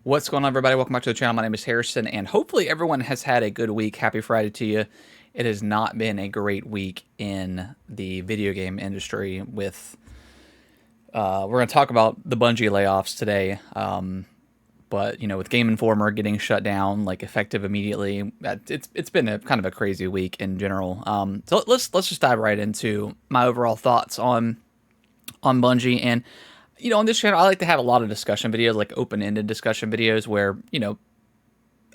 What's going on, everybody? Welcome back to the channel. My name is Harrison, and hopefully everyone has had a good week. Happy Friday to you. It has not been a great week in the video game industry with, we're going to talk about the Bungie layoffs today, but, with Game Informer getting shut down, like, effective immediately, it's been a kind of a crazy week in general. So let's just dive right into my overall thoughts on Bungie. And on this channel, I like to have a lot of discussion videos, like open-ended discussion videos, where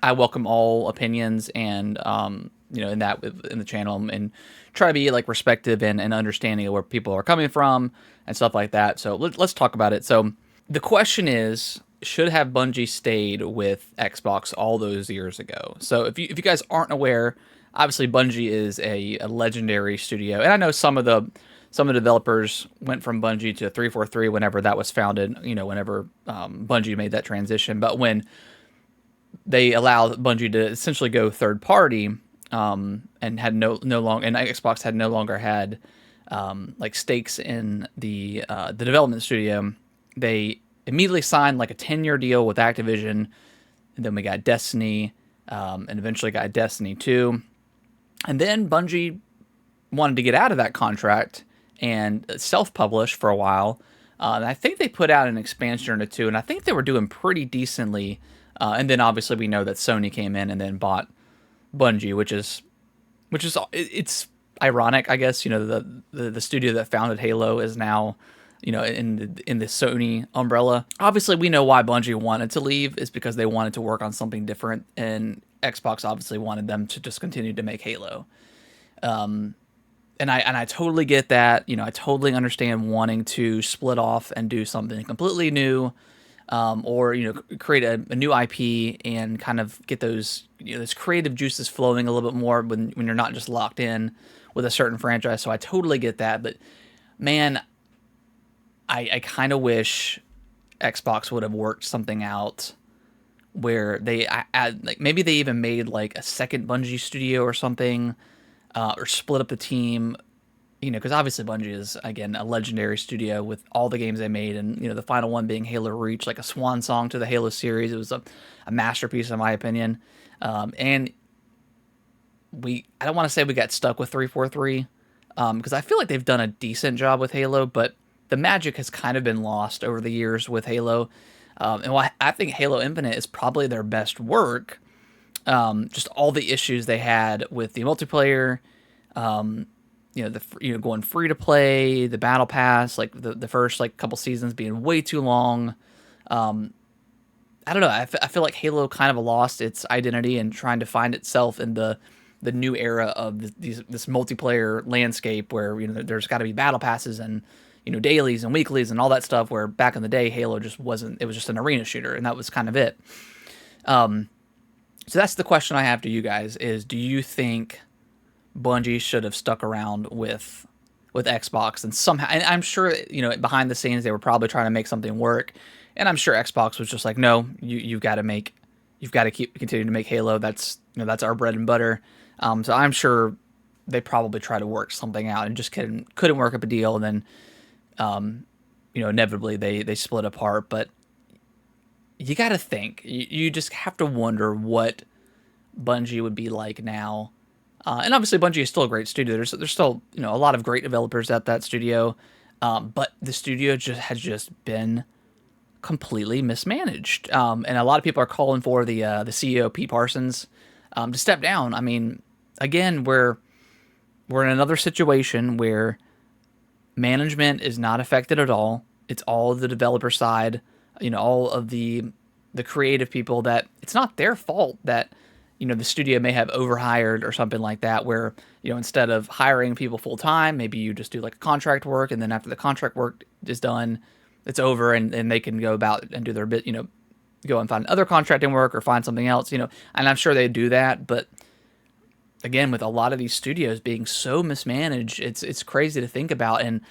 I welcome all opinions and in the channel, and try to be like respectful and understanding of where people are coming from and stuff like that. So let's talk about it. So the question is, should have Bungie stayed with Xbox all those years ago? So if you guys aren't aware, obviously Bungie is a legendary studio, and I know some of the developers went from Bungie to 343 whenever that was founded. Whenever Bungie made that transition, but when they allowed Bungie to essentially go third party, and had no longer, and Xbox had no longer had like stakes in the development studio. They immediately signed like a 10-year deal with Activision, and then we got Destiny, and eventually got Destiny 2, and then Bungie wanted to get out of that contract and self-publish for a while. And I think they put out an expansion or two, and I think they were doing pretty decently. And then obviously we know that Sony came in and then bought Bungie, which is it's ironic, I guess. The studio that founded Halo is now in the Sony umbrella. Obviously, we know why Bungie wanted to leave is because they wanted to work on something different, and Xbox obviously wanted them to just continue to make Halo. And I totally get that. I totally understand wanting to split off and do something completely new, or create a new IP and kind of get those those creative juices flowing a little bit more when you're not just locked in with a certain franchise. So I totally get that. But man, I kind of wish Xbox would have worked something out where they add, like, maybe they even made like a second Bungie studio or something, or split up the team. Because obviously Bungie is, again, a legendary studio with all the games they made, and the final one being Halo Reach, like a swan song to the Halo series. It was a masterpiece, in my opinion. And I don't want to say we got stuck with 343, because I feel like they've done a decent job with Halo, but the magic has kind of been lost over the years with Halo. And while I think Halo Infinite is probably their best work, just all the issues they had with the multiplayer, going free to play, the battle pass, like the first like couple seasons being way too long. I don't know. I feel like Halo kind of lost its identity and trying to find itself in the new era of this multiplayer landscape where there's got to be battle passes and dailies and weeklies and all that stuff. Where back in the day, Halo just wasn't. It was just an arena shooter, and that was kind of it. So that's the question I have to you guys: is do you think Bungie should have stuck around with Xbox, and somehow, and I'm sure behind the scenes they were probably trying to make something work, and I'm sure Xbox was just like, no, you've got to continue to make Halo. That's that's our bread and butter. So I'm sure they probably tried to work something out and just couldn't work up a deal, and then inevitably they split apart. But you got to think, you just have to wonder what Bungie would be like now. And obviously, Bungie is still a great studio. There's still a lot of great developers at that studio, but the studio has just been completely mismanaged. And a lot of people are calling for the CEO Pete Parsons to step down. I mean, again, we're in another situation where management is not affected at all. It's all the developer side. All of the creative people, that it's not their fault that the studio may have overhired or something like that, where, instead of hiring people full time, maybe you just do like a contract work, and then after the contract work is done, it's over, and they can go about and do their bit, go and find other contracting work or find something else, and I'm sure they do that. But again, with a lot of these studios being so mismanaged, it's crazy to think about. And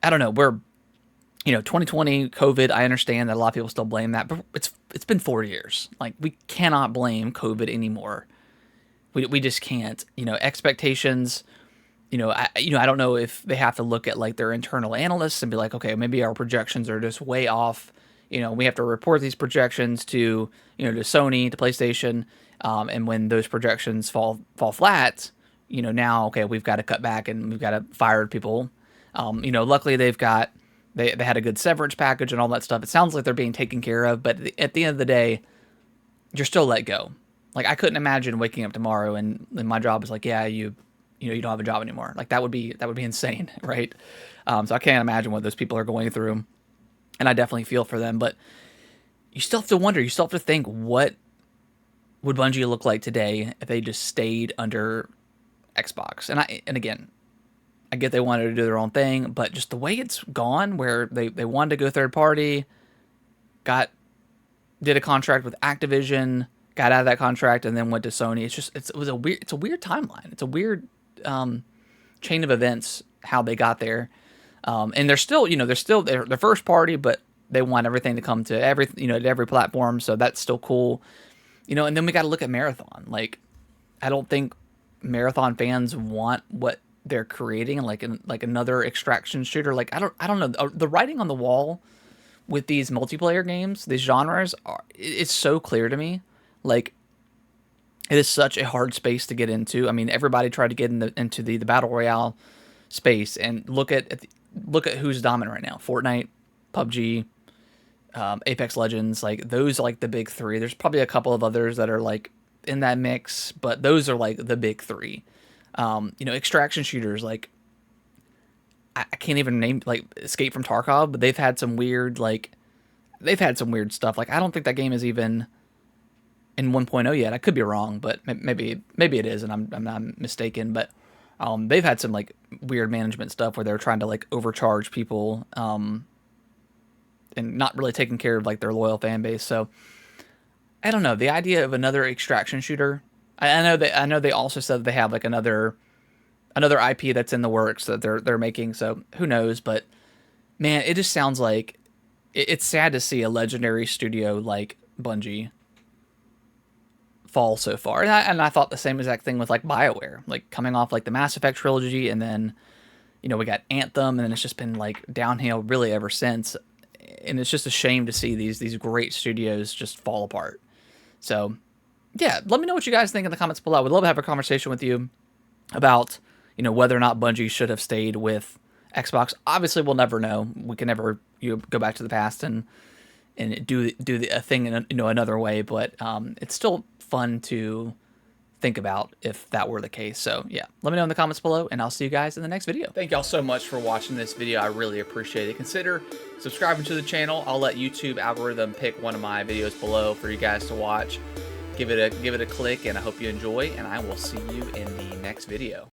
I don't know, we're 2020 COVID, I understand that a lot of people still blame that, but it's been 4 years. Like, we cannot blame COVID anymore. We just can't. Expectations. I don't know if they have to look at like their internal analysts and be like, okay, maybe our projections are just way off, we have to report these projections to, to Sony, to PlayStation, and when those projections fall flat, now, okay, we've got to cut back and we've got to fire people. Luckily they had a good severance package and all that stuff. It sounds like they're being taken care of, but at the end of the day, you're still let go. Like, I couldn't imagine waking up tomorrow and my job is like, yeah, you don't have a job anymore. Like, that would be insane, right? So I can't imagine what those people are going through, and I definitely feel for them. But you still have to wonder. You still have to think, what would Bungie look like today if they just stayed under Xbox? And again, I get they wanted to do their own thing, but just the way it's gone, where they wanted to go third party, did a contract with Activision, got out of that contract, and then went to Sony. It's a weird timeline. It's a weird chain of events how they got there. And they're still they're first party, but they want everything to come to every platform. So that's still cool. And then we got to look at Marathon. Like, I don't think Marathon fans want what they're creating, like another extraction shooter. Like, I don't know. The writing on the wall with these multiplayer games, these genres, it's so clear to me. Like, it is such a hard space to get into. I mean, everybody tried to get into the battle royale space, and look at who's dominant right now: Fortnite, PUBG, Apex Legends. Like, those are like the big three. There's probably a couple of others that are like in that mix, but those are like the big three. Extraction shooters, like, I can't even name, like, Escape from Tarkov, but they've had some weird stuff. Like, I don't think that game is even in 1.0 yet. I could be wrong, but maybe it is, and I'm not mistaken. But they've had some like weird management stuff where they're trying to like overcharge people, and not really taking care of like their loyal fan base. So I don't know. The idea of another extraction shooter. I know they also said that they have like another IP that's in the works that they're making. So who knows? But man, it just sounds like it's sad to see a legendary studio like Bungie fall so far. And I thought the same exact thing with like BioWare, like coming off like the Mass Effect trilogy, and then we got Anthem, and then it's just been like downhill really ever since. And it's just a shame to see these great studios just fall apart. So yeah, let me know what you guys think in the comments below. I would love to have a conversation with you about whether or not Bungie should have stayed with Xbox. Obviously, we'll never know. We can never go back to the past and do a thing in another way. But it's still fun to think about if that were the case. So yeah, let me know in the comments below, and I'll see you guys in the next video. Thank y'all so much for watching this video. I really appreciate it. Consider subscribing to the channel. I'll let YouTube algorithm pick one of my videos below for you guys to watch. Give it a click, and I hope you enjoy, and I will see you in the next video.